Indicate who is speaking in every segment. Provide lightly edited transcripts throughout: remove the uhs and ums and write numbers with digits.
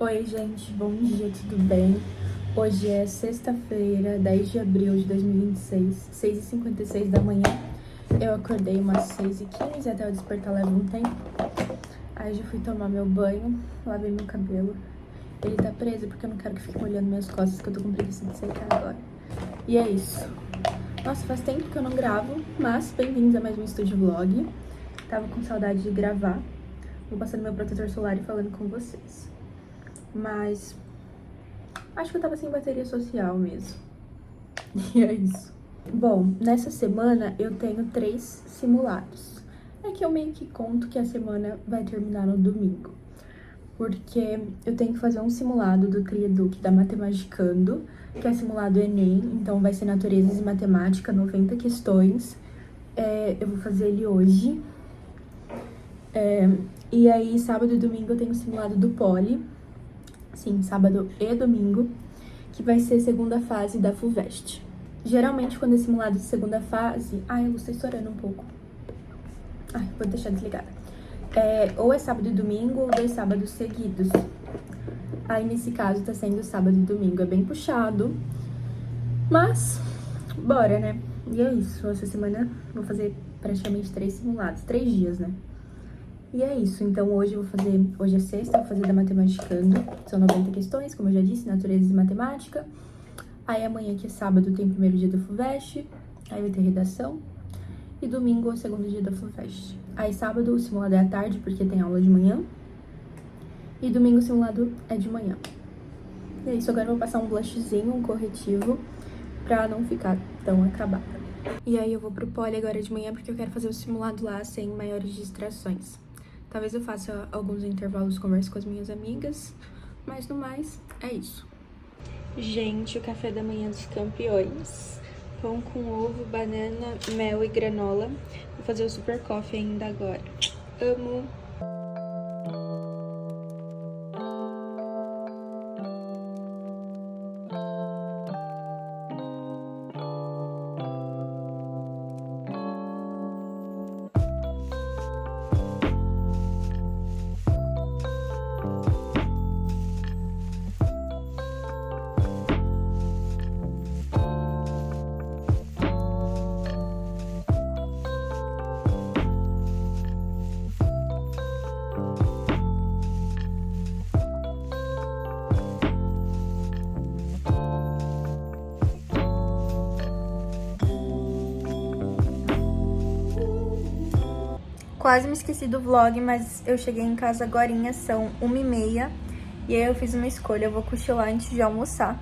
Speaker 1: Oi, gente, bom dia, tudo bem? Hoje é sexta-feira, 10 de abril de 2026, 6h56 da manhã. Eu acordei umas 6h15, até eu despertar leva um tempo. Aí já fui tomar meu banho, lavei meu cabelo. Ele tá preso porque eu não quero que fique olhando minhas costas, que eu tô com preguiça de secar agora. E é isso. Nossa, faz tempo que eu não gravo, mas bem-vindos a mais um Estúdio Vlog. Tava com saudade de gravar. Vou passando meu protetor solar e falando com vocês. Mas acho que eu tava sem bateria social mesmo. E é isso. Bom, nessa semana eu tenho 3 simulados. É que eu meio que conto que a semana vai terminar no domingo. Porque eu tenho que fazer um simulado do Trieduc da Matemagicando, que é simulado Enem, então vai ser Naturezas e Matemática, 90 questões. Eu vou fazer ele hoje. E aí, sábado e domingo eu tenho o simulado do Poli. Sim, sábado e domingo, que vai ser segunda fase da FUVEST. Geralmente, quando é simulado de segunda fase... Ai, a luz tá estourando um pouco. Ai, vou deixar desligada. Ou é sábado e domingo, ou 2 sábados seguidos. Aí, nesse caso, tá sendo sábado e domingo. É bem puxado. Mas, bora, né? E é isso. Essa semana vou fazer praticamente 3 simulados. 3 dias, né? E é isso, então hoje é sexta, vou fazer da Matematicando, são 90 questões, como eu já disse, Naturezas e Matemática. Aí amanhã, que é sábado, tem o primeiro dia da FUVEST, aí vai ter redação. E domingo é o segundo dia da FUVEST. Aí sábado o simulado é à tarde, porque tem aula de manhã. E domingo o simulado é de manhã. E é isso, agora eu vou passar um blushzinho, um corretivo, pra não ficar tão acabada. E aí eu vou pro Poli agora de manhã, porque eu quero fazer o simulado lá sem maiores distrações. Talvez eu faça alguns intervalos, converse com as minhas amigas, mas no mais, é isso. Gente, o café da manhã dos campeões. Pão com ovo, banana, mel e granola. Vou fazer o super coffee ainda agora. Amo! Quase me esqueci do vlog, mas eu cheguei em casa agorinha, são 1h30. E aí eu fiz uma escolha, eu vou cochilar antes de almoçar.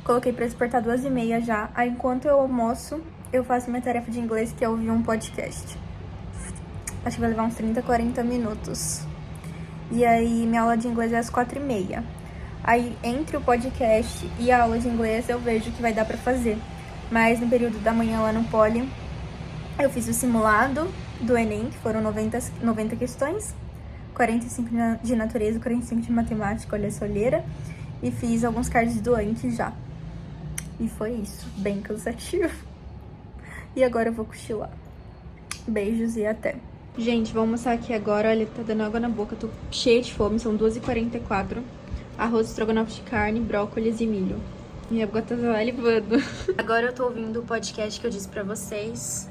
Speaker 1: Coloquei pra despertar 2h30 já. Aí enquanto eu almoço, eu faço minha tarefa de inglês, que é ouvir um podcast. Acho que vai levar uns 30, 40 minutos. E aí minha aula de inglês é às 4h30. Aí entre o podcast e a aula de inglês eu vejo que vai dar pra fazer. Mas no período da manhã lá no Poli, eu fiz o simulado do Enem, que foram 90 questões, 45 de natureza e 45 de matemática, olha essa olheira, e fiz alguns cards do Anki já. E foi isso, bem cansativo. E agora eu vou cochilar. Beijos e até. Gente, vou almoçar aqui agora, olha, tá dando água na boca, tô cheia de fome, são 2h44. Arroz, estrogonofe de carne, brócolis e milho. Minha boca tá salivando. Agora eu tô ouvindo o podcast que eu disse pra vocês.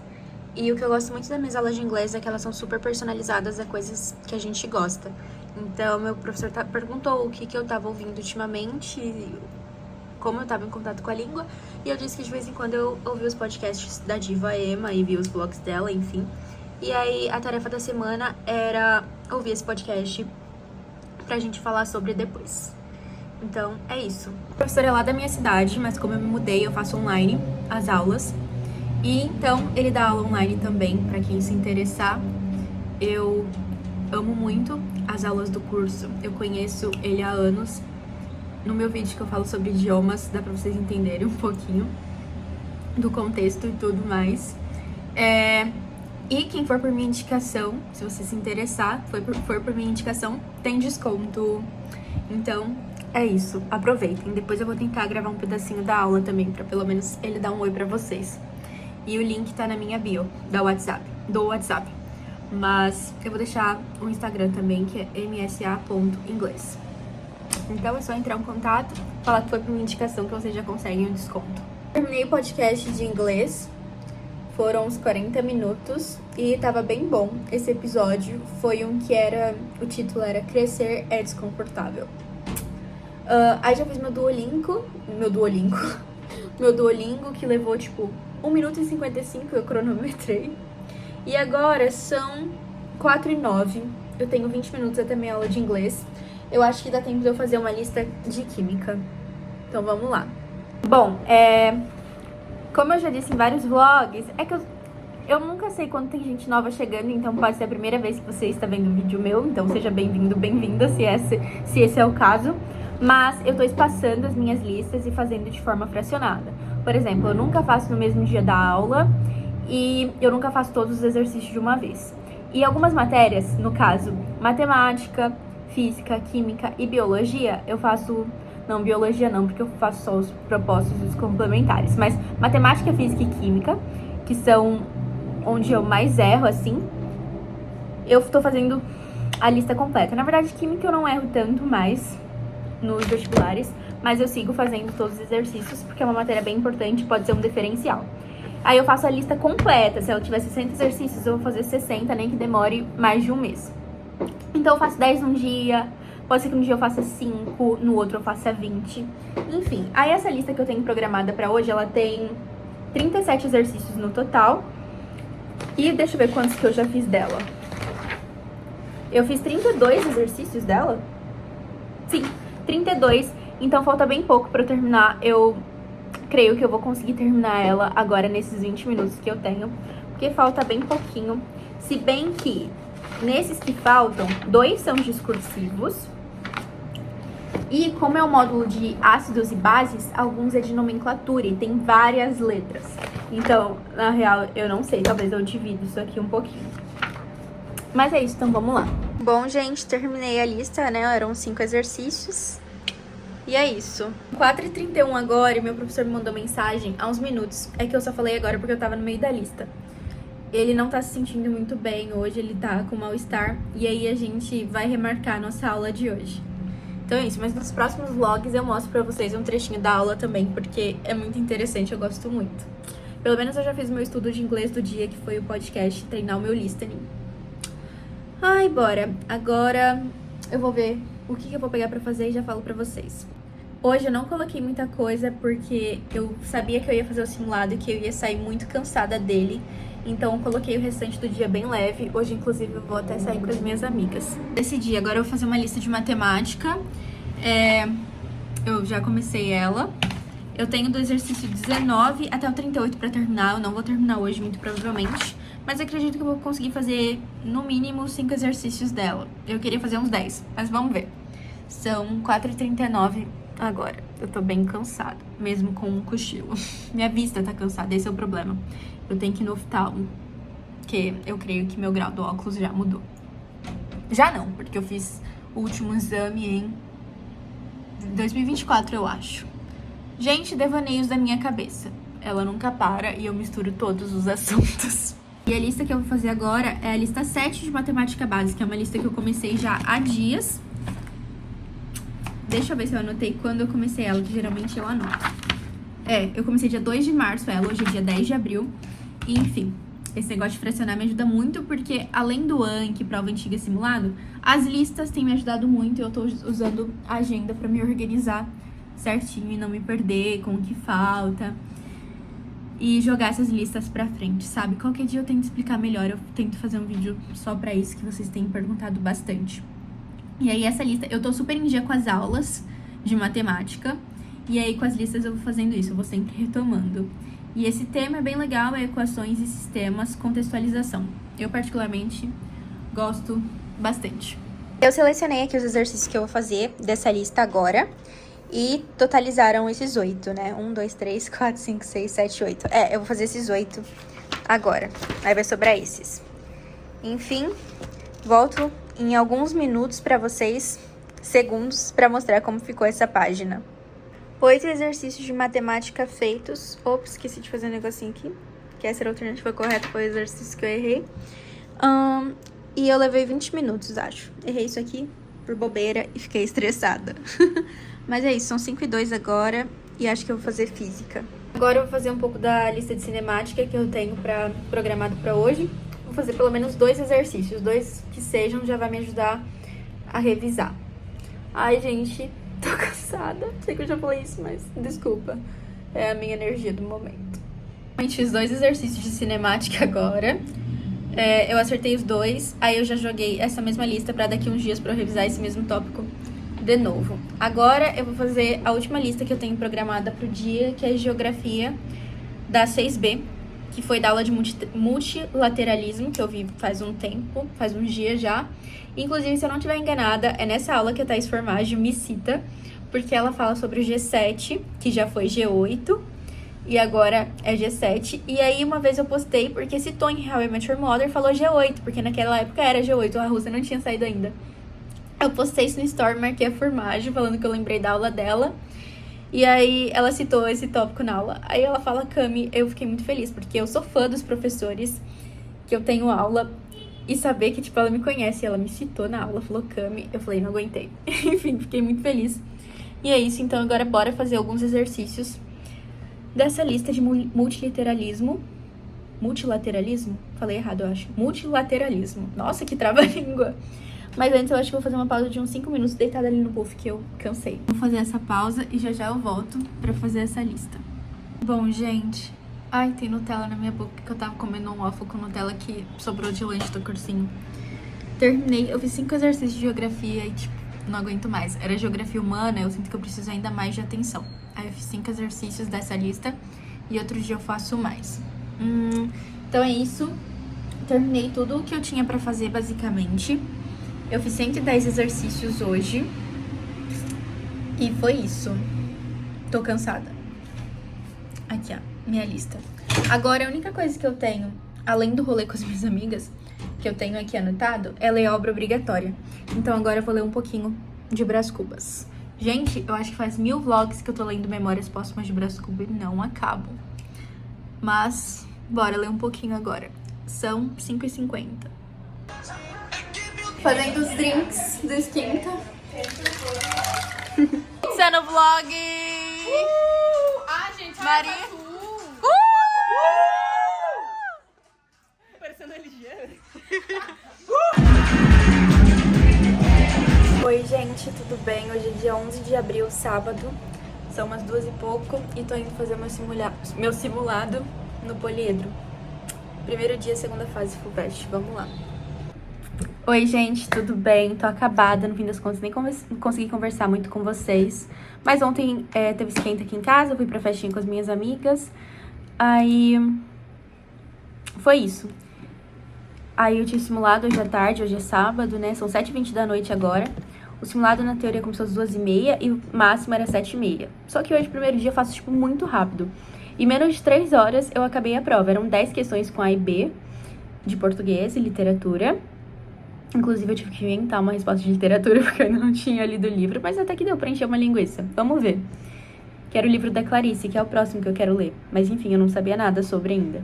Speaker 1: E o que eu gosto muito das minhas aulas de inglês é que elas são super personalizadas a coisas que a gente gosta. Então, meu professor perguntou o que eu tava ouvindo ultimamente, como eu tava em contato com a língua. E eu disse que de vez em quando eu ouvi os podcasts da Diva Emma e vi os vlogs dela, enfim. E aí, a tarefa da semana era ouvir esse podcast pra gente falar sobre depois. Então, é isso. O professor é lá da minha cidade, mas como eu me mudei, eu faço online as aulas. E então, ele dá aula online também, pra quem se interessar. Eu amo muito as aulas do curso, eu conheço ele há anos. No meu vídeo que eu falo sobre idiomas, dá pra vocês entenderem um pouquinho do contexto e tudo mais. E quem for por minha indicação, se você se interessar, for por minha indicação, tem desconto. Então, é isso, aproveitem. Depois eu vou tentar gravar um pedacinho da aula também, pra pelo menos ele dar um oi pra vocês. E o link tá na minha bio do WhatsApp. Mas eu vou deixar o Instagram também, que é msa.inglês. Então é só entrar em contato, falar que foi por uma indicação que vocês já conseguem um desconto. Terminei o podcast de inglês, foram uns 40 minutos e tava bem bom. Esse episódio foi um que o título era Crescer é Desconfortável. Aí já fiz meu Duolingo, que levou tipo 1 minuto e 55, eu cronometrei. E agora são 4h09, eu tenho 20 minutos até minha aula de inglês. Eu acho que dá tempo de eu fazer uma lista de química. Então vamos lá. Bom, como eu já disse em vários vlogs, é que eu nunca sei quando tem gente nova chegando, então pode ser a primeira vez que você está vendo um vídeo meu, então seja bem-vindo, bem-vinda, se esse é o caso. Mas eu tô espaçando as minhas listas e fazendo de forma fracionada. Por exemplo, eu nunca faço no mesmo dia da aula e eu nunca faço todos os exercícios de uma vez. E algumas matérias, no caso, matemática, física, química e biologia, eu faço... Não, biologia não, porque eu faço só os propostos e os complementares. Mas matemática, física e química, que são onde eu mais erro, assim, eu tô fazendo a lista completa. Na verdade, química eu não erro tanto mais nos vestibulares, mas eu sigo fazendo todos os exercícios, porque é uma matéria bem importante, pode ser um diferencial. Aí eu faço a lista completa, se ela tiver 60 exercícios, eu vou fazer 60, nem que demore mais de um mês. Então eu faço 10 num dia, pode ser que um dia eu faça 5, no outro eu faça 20. Enfim, aí essa lista que eu tenho programada pra hoje, ela tem 37 exercícios no total. E deixa eu ver quantos que eu já fiz dela. Eu fiz 32 exercícios dela? Sim, 32. Então falta bem pouco pra eu terminar. Eu creio que eu vou conseguir terminar ela agora nesses 20 minutos que eu tenho, porque falta bem pouquinho. Se bem que nesses que faltam, 2 são discursivos. E como é o módulo de ácidos e bases, alguns é de nomenclatura e tem várias letras. Então, na real, eu não sei, talvez eu divido isso aqui um pouquinho. Mas é isso, então vamos lá. Bom, gente, terminei a lista, né? Eram 5 exercícios. E é isso. 4h31 agora, e meu professor me mandou mensagem há uns minutos. É que eu só falei agora porque eu tava no meio da lista. Ele não tá se sentindo muito bem hoje, ele tá com mal-estar. E aí a gente vai remarcar a nossa aula de hoje. Então é isso, mas nos próximos vlogs eu mostro pra vocês um trechinho da aula também, porque é muito interessante, eu gosto muito. Pelo menos eu já fiz o meu estudo de inglês do dia, que foi o podcast, treinar o meu listening. Ai, bora. Agora eu vou ver o que eu vou pegar pra fazer e já falo pra vocês. Hoje eu não coloquei muita coisa porque eu sabia que eu ia fazer o simulado e que eu ia sair muito cansada dele. Então eu coloquei o restante do dia bem leve. Hoje, inclusive, eu vou até sair com as minhas amigas. Decidi, agora eu vou fazer uma lista de matemática. Eu já comecei ela. Eu tenho do exercício 19 até o 38 pra terminar. Eu não vou terminar hoje, muito provavelmente. Mas acredito que eu vou conseguir fazer, no mínimo, 5 exercícios dela. Eu queria fazer uns 10, mas vamos ver. São 4h39 agora. Eu tô bem cansada, mesmo com um cochilo. Minha vista tá cansada, esse é o problema. Eu tenho que ir no oftalmo, porque eu creio que meu grau do óculos já mudou. Já não, porque eu fiz o último exame em 2024, eu acho. Gente, devaneios da minha cabeça. Ela nunca para e eu misturo todos os assuntos. E a lista que eu vou fazer agora é a lista 7 de matemática básica. É uma lista que eu comecei já há dias. Deixa eu ver se eu anotei quando eu comecei ela, que geralmente eu anoto. Eu comecei dia 2 de março ela, hoje é dia 10 de abril. E, enfim, esse negócio de fracionar me ajuda muito, porque além do Anki, prova antiga e simulado, as listas têm me ajudado muito. Eu tô usando a agenda pra me organizar certinho e não me perder com o que falta. E jogar essas listas pra frente, sabe? Qualquer dia eu tento explicar melhor, eu tento fazer um vídeo só pra isso, que vocês têm perguntado bastante. E aí essa lista, eu tô super em dia com as aulas de matemática, e aí com as listas eu vou fazendo isso, eu vou sempre retomando. E esse tema é bem legal, é equações e sistemas, contextualização. Eu particularmente gosto bastante. Eu selecionei aqui os exercícios que eu vou fazer dessa lista agora. E totalizaram esses 8, né? 1, 2, 3, 4, 5, 6, 7, 8. Eu vou fazer esses 8 agora. Aí vai sobrar esses. Enfim, volto em alguns minutos pra vocês, segundos, pra mostrar como ficou essa página. 8 exercícios de matemática feitos. Ops, esqueci de fazer um negocinho aqui. Que essa era a alternativa correta, foi o exercício que eu errei. E eu levei 20 minutos, acho. Errei isso aqui. por bobeira e fiquei estressada. Mas é isso, são 5:02 agora e acho que eu vou fazer física. Agora eu vou fazer um pouco da lista de cinemática que eu tenho programado pra hoje. Vou fazer pelo menos 2 exercícios, 2 que sejam, já vai me ajudar a revisar. Ai, gente, tô cansada. Sei que eu já falei isso, mas desculpa. É a minha energia do momento. Eu fiz 2 exercícios de cinemática agora. Eu acertei os 2, aí eu já joguei essa mesma lista pra daqui uns dias pra eu revisar esse mesmo tópico de novo. Agora eu vou fazer a última lista que eu tenho programada pro dia, que é Geografia da 6B, que foi da aula de multilateralismo, que eu vi faz um tempo, faz uns dias já. Inclusive, se eu não estiver enganada, é nessa aula que a Thaís Formaggio me cita, porque ela fala sobre o G7, que já foi G8, e agora é G7. E aí, uma vez eu postei, porque citou em How I Met Your Mother, falou G8, porque naquela época era G8, a Rússia não tinha saído ainda. Eu postei isso no story, marquei a Formaggio, falando que eu lembrei da aula dela. E aí, ela citou esse tópico na aula. Aí ela fala, Cami, eu fiquei muito feliz, porque eu sou fã dos professores que eu tenho aula. E saber que, tipo, ela me conhece, ela me citou na aula, falou Cami. Eu falei, não aguentei. Enfim, fiquei muito feliz. E é isso, então agora bora fazer alguns exercícios dessa lista de multilateralismo. Multilateralismo? Falei errado, eu acho. Multilateralismo. Nossa, que trava-língua. Mas antes eu acho que vou fazer uma pausa de uns 5 minutos deitada ali no puff, que eu cansei. Vou fazer essa pausa e já já eu volto pra fazer essa lista. Bom, gente... Ai, tem Nutella na minha boca, que eu tava comendo um waffle com Nutella que sobrou de lanche do cursinho. Terminei, eu fiz 5 exercícios de geografia e, tipo, não aguento mais. Era geografia humana, eu sinto que eu preciso ainda mais de atenção. Aí eu fiz 5 exercícios dessa lista e outro dia eu faço mais. Então é isso. Terminei tudo o que eu tinha pra fazer, basicamente. Eu fiz 110 exercícios hoje. E foi isso. Tô cansada. Aqui, ó, minha lista. Agora, a única coisa que eu tenho, além do rolê com as minhas amigas, que eu tenho aqui anotado, é ler obra obrigatória. Então, agora eu vou ler um pouquinho de Brás Cubas. Gente, eu acho que faz 1000 vlogs que eu tô lendo Memórias Póstumas de Brás Cubas e não acabo. Mas, bora ler um pouquinho agora. São 5h50. Fazendo os drinks do Esquenta. Sendo vlog!
Speaker 2: Ah, gente,
Speaker 1: Maria.
Speaker 2: Parecendo religião.
Speaker 1: Oi, gente, tudo bem? Hoje é dia 11 de abril, sábado. São umas 2 e pouco e tô indo fazer meu simulado no poliedro. Primeiro dia, segunda fase, FUVEST. Vamos lá. Oi, gente, tudo bem? Tô acabada, no fim das contas nem consegui conversar muito com vocês. Mas ontem teve esquenta aqui em casa, eu fui pra festinha com as minhas amigas. Aí foi isso. Aí eu tinha simulado hoje à tarde, hoje é sábado, né? São 7h20 da noite agora. O simulado na teoria começou às 2h30 e o máximo era 7h30. Só que hoje, primeiro dia, eu faço, tipo, muito rápido. Em menos de 3 horas eu acabei a prova. Eram 10 questões com A e B, de português e literatura. Inclusive, eu tive que inventar uma resposta de literatura, porque eu ainda não tinha lido o livro. Mas até que deu pra encher uma linguiça. Vamos ver. Quero o livro da Clarice, que é o próximo que eu quero ler. Mas, enfim, eu não sabia nada sobre ainda.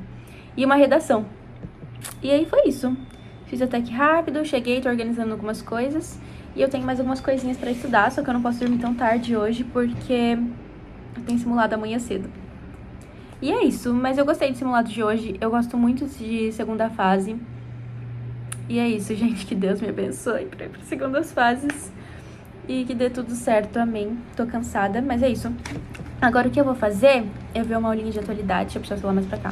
Speaker 1: E uma redação. E aí foi isso. Fiz até que rápido, cheguei, tô organizando algumas coisas. E eu tenho mais algumas coisinhas pra estudar, só que eu não posso dormir tão tarde hoje, porque eu tenho simulado amanhã cedo. E é isso, mas eu gostei do simulado de hoje. Eu gosto muito de segunda fase. E é isso, gente, que Deus me abençoe pra ir pra segundas fases. E que dê tudo certo, amém. Tô cansada, mas é isso. Agora o que eu vou fazer é ver uma aulinha de atualidade. Deixa eu puxar o celular mais pra cá.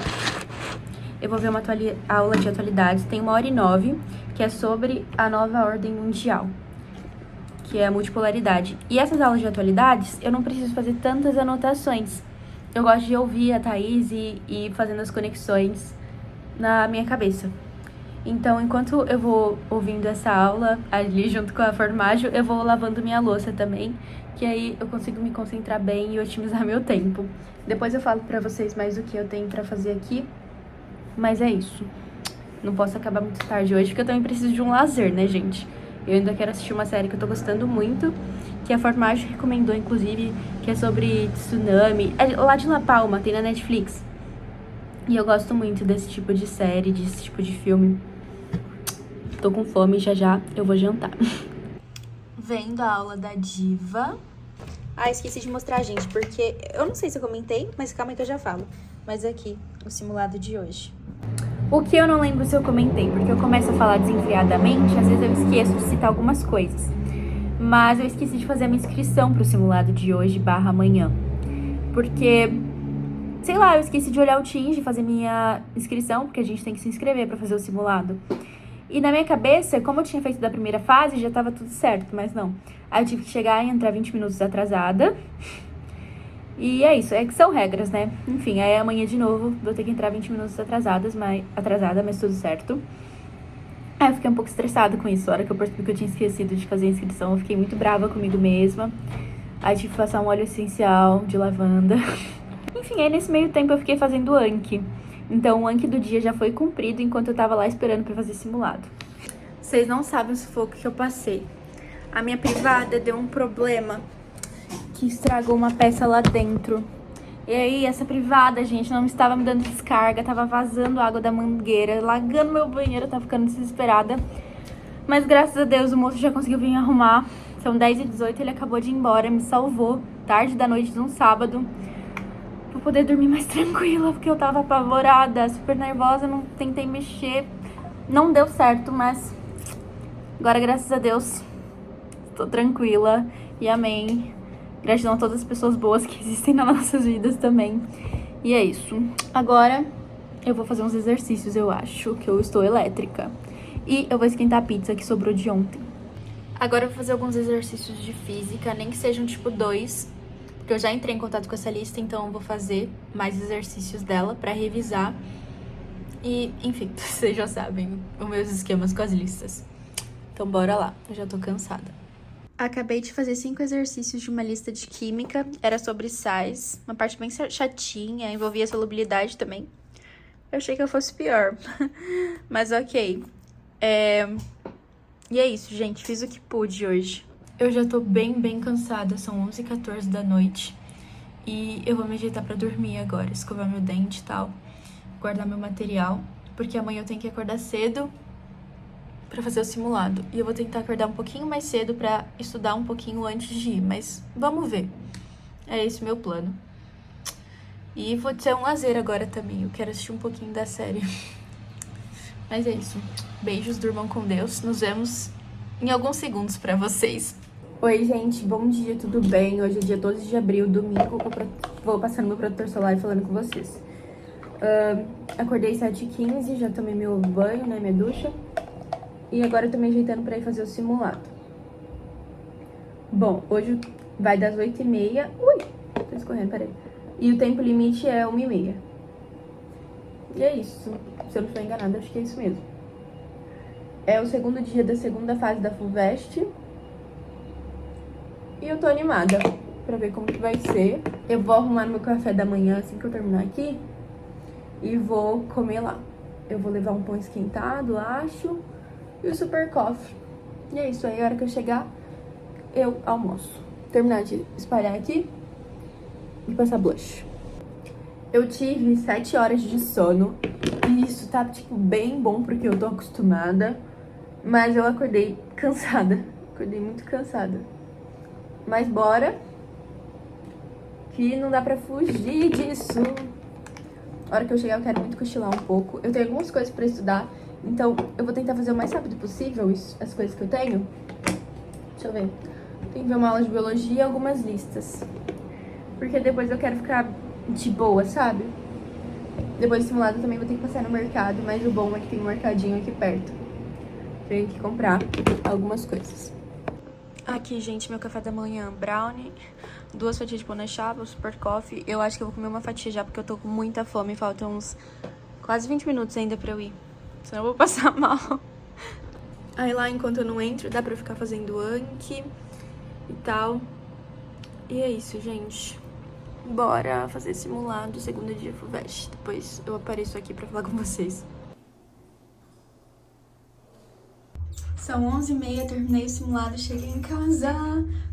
Speaker 1: Eu vou ver uma aula de atualidades. Tem 1h09, que é sobre a nova ordem mundial, que é a multipolaridade. E essas aulas de atualidades, eu não preciso fazer tantas anotações. Eu gosto de ouvir a Thaís e ir fazendo as conexões na minha cabeça. Então, enquanto eu vou ouvindo essa aula ali junto com a Formaggio, eu vou lavando minha louça também, que aí eu consigo me concentrar bem e otimizar meu tempo. Depois eu falo pra vocês mais o que eu tenho pra fazer aqui, mas é isso. Não posso acabar muito tarde hoje, porque eu também preciso de um lazer, né, gente? Eu ainda quero assistir uma série que eu tô gostando muito, que a Formaggio recomendou, inclusive, que é sobre tsunami. É lá de La Palma, tem na Netflix. E eu gosto muito desse tipo de série, desse tipo de filme. Tô com fome, já já eu vou jantar. vendo a aula da Diva. Ah, esqueci de mostrar, gente, porque eu não sei se eu comentei, mas calma aí que eu já falo. Mas aqui, o simulado de hoje. O que eu não lembro se eu comentei, porque eu começo a falar desenfreadamente, às vezes eu esqueço de citar algumas coisas. Mas eu esqueci de fazer a minha inscrição pro simulado de hoje / amanhã. Porque, sei lá, eu esqueci de olhar o Teams, de fazer minha inscrição, porque a gente tem que se inscrever pra fazer o simulado. E na minha cabeça, como eu tinha feito da primeira fase, já tava tudo certo, mas não. Aí eu tive que chegar e entrar 20 minutos atrasada. E é isso, é que são regras, né? Enfim, aí amanhã de novo vou ter que entrar 20 minutos atrasada, mas tudo certo. Aí eu fiquei um pouco estressada com isso. A hora que eu percebi que eu tinha esquecido de fazer a inscrição, eu fiquei muito brava comigo mesma. Aí tive que passar um óleo essencial de lavanda. Enfim, aí nesse meio tempo eu fiquei fazendo o Anki. Então o Anki do dia já foi cumprido enquanto eu tava lá esperando pra fazer simulado. Vocês não sabem o sufoco que eu passei. A minha privada deu um problema que estragou uma peça lá dentro. E aí, essa privada, gente, não estava me dando descarga, tava vazando água da mangueira, lagando meu banheiro, eu tava ficando desesperada. Mas graças a Deus o moço já conseguiu vir arrumar. São 10h18, ele acabou de ir embora, me salvou, tarde da noite de um sábado, pra poder dormir mais tranquila, porque eu tava apavorada, super nervosa, não tentei mexer. Não deu certo, mas agora, graças a Deus, tô tranquila e amém. Gratidão a todas as pessoas boas que existem nas nossas vidas também. E é isso. Agora eu vou fazer uns exercícios, eu acho que eu estou elétrica. E eu vou esquentar a pizza que sobrou de ontem. Agora eu vou fazer alguns exercícios de física, nem que sejam tipo 2. Porque eu já entrei em contato com essa lista, então eu vou fazer mais exercícios dela pra revisar. E, enfim, vocês já sabem os meus esquemas com as listas. Então bora lá, eu já tô cansada. Acabei de fazer 5 exercícios de uma lista de química. Era sobre sais. Uma parte bem chatinha, envolvia solubilidade também. Eu achei que eu fosse pior. Mas ok. E é isso, gente. Fiz o que pude hoje. Eu já tô bem cansada. São 11h14 da noite. E eu vou me ajeitar pra dormir agora. Escovar meu dente e tal. Guardar meu material. Porque amanhã eu tenho que acordar cedo pra fazer o simulado. E eu vou tentar acordar um pouquinho mais cedo pra estudar um pouquinho antes de ir. Mas vamos ver. É esse o meu plano. E vou ter um lazer agora também. Eu quero assistir um pouquinho da série. Mas é isso. Beijos, durmam com Deus. Nos vemos em alguns segundos pra vocês. Oi, gente. Bom dia, tudo bem? Hoje é dia 12 de abril, domingo. Vou passando meu protetor solar e falando com vocês. Acordei 7h15, já tomei meu banho, né? Minha ducha. E agora eu tô me ajeitando pra ir fazer o simulado. Bom, hoje vai das 8h30. Ui, tô escorrendo, peraí. E o tempo limite é 1h30. E é isso. Se eu não estou enganada, acho que é isso mesmo. É o segundo dia da segunda fase da FUVEST. E eu tô animada pra ver como que vai ser. Eu vou arrumar meu café da manhã assim que eu terminar aqui. E vou comer lá. Eu vou levar um pão esquentado, acho. E o super coffee. E é isso aí, a hora que eu chegar, eu almoço. Terminar de espalhar aqui e passar blush. Eu tive 7 horas de sono. E isso tá, tipo, bem bom porque eu tô acostumada. Mas eu acordei cansada. Acordei muito cansada. Mas bora. Que não dá pra fugir disso. A hora que eu chegar, eu quero muito cochilar um pouco. Eu tenho algumas coisas pra estudar. Então, eu vou tentar fazer o mais rápido possível as coisas que eu tenho. Deixa eu ver. Tem que ver uma aula de biologia e algumas listas. Porque depois eu quero ficar de boa, sabe? Depois do simulado eu também vou ter que passar no mercado. Mas o bom é que tem um mercadinho aqui perto. Tenho que comprar algumas coisas. Aqui, gente, meu café da manhã. Brownie, 2 fatias de pão na chapa, super coffee. Eu acho que eu vou comer uma fatia já, porque eu tô com muita fome. Faltam uns quase 20 minutos ainda pra eu ir. Senão eu vou passar mal. Aí lá, enquanto eu não entro, dá pra ficar fazendo Anki e tal. E é isso, gente. Bora fazer simulado, segundo dia FUVEST. Depois eu apareço aqui pra falar com vocês. São 11h30, terminei o simulado, cheguei em casa.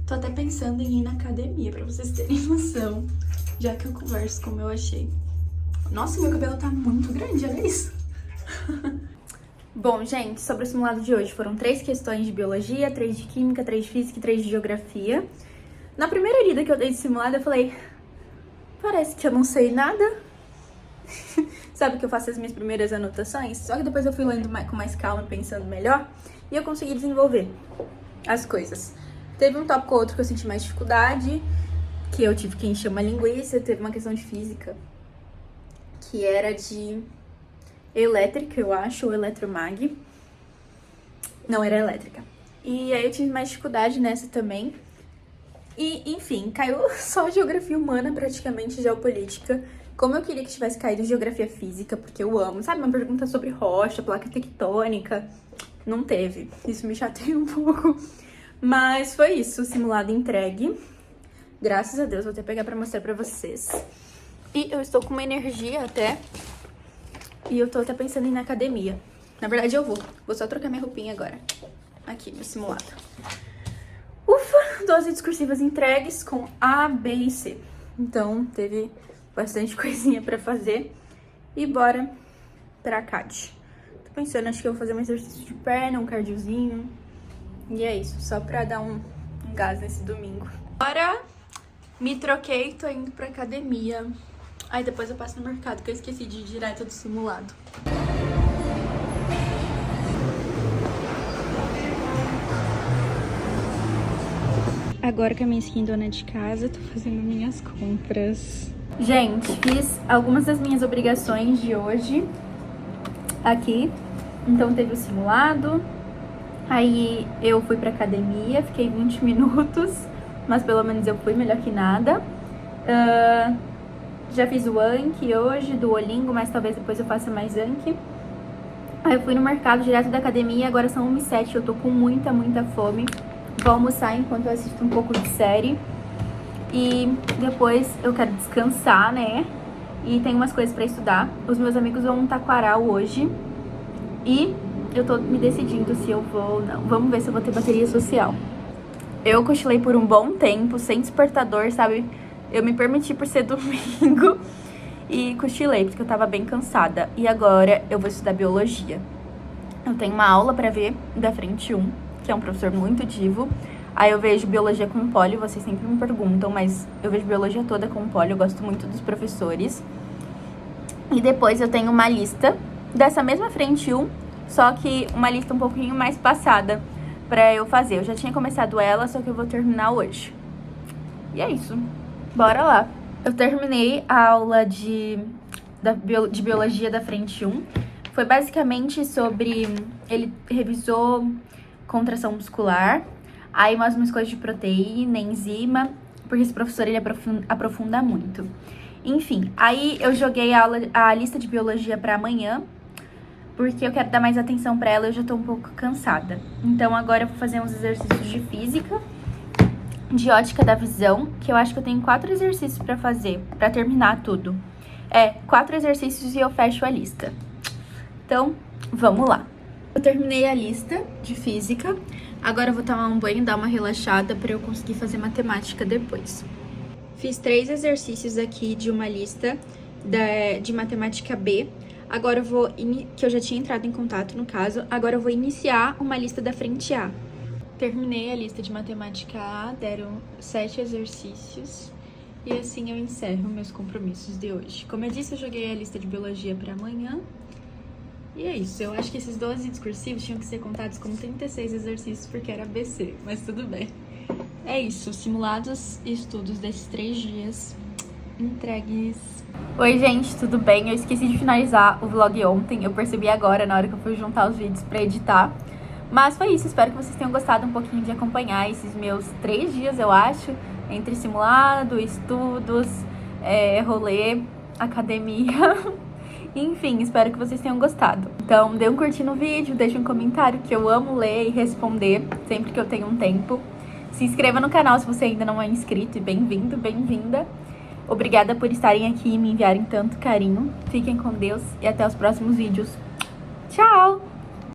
Speaker 1: Tô até pensando em ir na academia, pra vocês terem noção. Já que eu converso como eu achei. Nossa, meu cabelo tá muito grande, olha isso. Bom, gente, sobre o simulado de hoje, foram 3 questões de biologia, 3 de química, 3 de física e 3 de geografia. Na primeira lida que eu dei de simulado, eu falei, parece que eu não sei nada. Sabe que eu faço as minhas primeiras anotações? Só que depois eu fui lendo com mais calma, pensando melhor, e eu consegui desenvolver as coisas. Teve um tópico ou outro que eu senti mais dificuldade, que eu tive que encher uma linguiça. Teve uma questão de física, que era de elétrica, eu acho, ou eletromag. Não, era elétrica. E aí eu tive mais dificuldade nessa também. E, enfim, caiu só geografia humana, praticamente, geopolítica. Como eu queria que tivesse caído geografia física, porque eu amo. Sabe, uma pergunta sobre rocha, placa tectônica. Não teve. Isso me chateia um pouco. Mas foi isso, o simulado entregue. Graças a Deus, vou até pegar pra mostrar pra vocês. E eu estou com uma energia até. E eu tô até pensando em ir na academia. Na verdade, eu vou. Vou só trocar minha roupinha agora. Aqui, no simulado. Ufa! 12 discursivas entregues com A, B e C. Então, teve bastante coisinha pra fazer. E bora pra CAD. Tô pensando, acho que eu vou fazer um exercício de perna, um cardiozinho. E é isso, só pra dar um gás nesse domingo. Agora, me troquei, tô indo pra academia. Aí depois eu passo no mercado, que eu esqueci de ir direto do simulado. Agora que a minha skin dona de casa, tô fazendo minhas compras. Gente, fiz algumas das minhas obrigações de hoje aqui. Então teve o simulado, aí eu fui pra academia, fiquei 20 minutos, mas pelo menos eu fui, melhor que nada. Já fiz o Anki hoje, do Olingo, mas talvez depois eu faça mais Anki. Aí eu fui no mercado direto da academia, agora são 1h07, eu tô com muita fome. Vou almoçar enquanto eu assisto um pouco de série. E depois eu quero descansar, né? E tem umas coisas pra estudar. Os meus amigos vão um taquaral hoje. E eu tô me decidindo se eu vou ou não. Vamos ver se eu vou ter bateria social. Eu cochilei por um bom tempo, sem despertador, sabe? Eu me permiti por ser domingo e cochilei, porque eu tava bem cansada. E agora eu vou estudar biologia. Eu tenho uma aula pra ver da frente 1, que é um professor muito divo. Aí eu vejo biologia com poli, vocês sempre me perguntam, mas eu vejo biologia toda com poli, eu gosto muito dos professores. E depois eu tenho uma lista dessa mesma frente 1, só que uma lista um pouquinho mais passada pra eu fazer. Eu já tinha começado ela, só que eu vou terminar hoje. E é isso. Bora lá. Eu terminei a aula de biologia da frente 1. Foi basicamente sobre... Ele revisou contração muscular, aí mais umas coisas de proteína, enzima, porque esse professor ele aprofunda muito. Enfim, aí eu joguei a lista de biologia pra amanhã, porque eu quero dar mais atenção pra ela, eu já tô um pouco cansada. Então agora eu vou fazer uns exercícios de física, de ótica da visão, que eu acho que eu tenho 4 exercícios pra fazer, pra terminar tudo. 4 exercícios e eu fecho a lista. Então, vamos lá. Eu terminei a lista de física, agora eu vou tomar um banho, dar uma relaxada pra eu conseguir fazer matemática depois. Fiz 3 exercícios aqui de uma lista de matemática B. Agora eu vou, que eu já tinha entrado em contato no caso, agora eu vou iniciar uma lista da frente A. Terminei a lista de matemática A, deram 7 exercícios e assim eu encerro meus compromissos de hoje. Como eu disse, eu joguei a lista de biologia para amanhã e é isso. Eu acho que esses 12 discursivos tinham que ser contados como 36 exercícios porque era ABC, mas tudo bem. É isso, simulados e estudos desses 3 dias entregues. Oi gente, tudo bem? Eu esqueci de finalizar o vlog ontem, eu percebi agora na hora que eu fui juntar os vídeos pra editar. Mas foi isso, espero que vocês tenham gostado um pouquinho de acompanhar esses meus 3 dias, eu acho, entre simulado, estudos, rolê, academia, enfim, espero que vocês tenham gostado. Então, dê um curtir no vídeo, deixe um comentário que eu amo ler e responder sempre que eu tenho um tempo. Se inscreva no canal se você ainda não é inscrito e bem-vindo, bem-vinda. Obrigada por estarem aqui e me enviarem tanto carinho. Fiquem com Deus e até os próximos vídeos. Tchau!